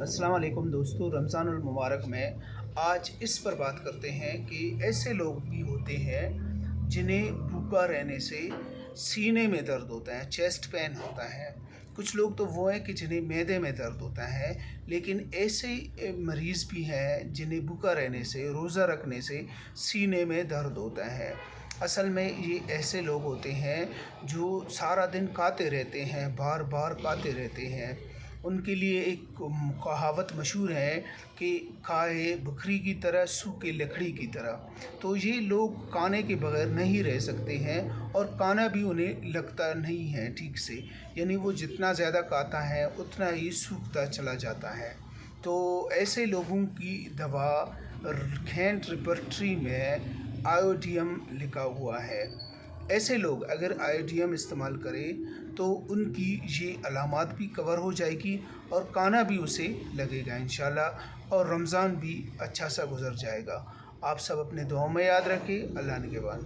अस्सलाम वालेकुम दोस्तों, रमज़ान मुबारक में आज इस पर बात करते हैं कि ऐसे लोग भी होते हैं जिन्हें भूखा रहने से सीने में दर्द होता है, चेस्ट पेन होता है। कुछ लोग तो वो हैं कि जिन्हें मैदे में दर्द होता है, लेकिन ऐसे मरीज़ भी हैं जिन्हें भूखा रहने से, रोज़ा रखने से सीने में दर्द होता है। असल में ये ऐसे लोग होते हैं जो सारा दिन खाते रहते हैं, बार बार खाते रहते हैं। उनके लिए एक कहावत मशहूर है कि खाए बकरी की तरह, सूखे लकड़ी की तरह। तो ये लोग खाने के बगैर नहीं रह सकते हैं और खाना भी उन्हें लगता नहीं है ठीक से, यानी वो जितना ज़्यादा खाता है उतना ही सूखता चला जाता है। तो ऐसे लोगों की दवा खैंट रिपर्टरी में आयोडियम लिखा हुआ है। ऐसे लोग अगर आयोडियम इस्तेमाल करें तो उनकी ये अलामात भी कवर हो जाएगी और खाना भी उसे लगेगा इंशाल्लाह, और रमज़ान भी अच्छा सा गुज़र जाएगा। आप सब अपने दुआओं में याद रखें। अल्लाह निगहबान।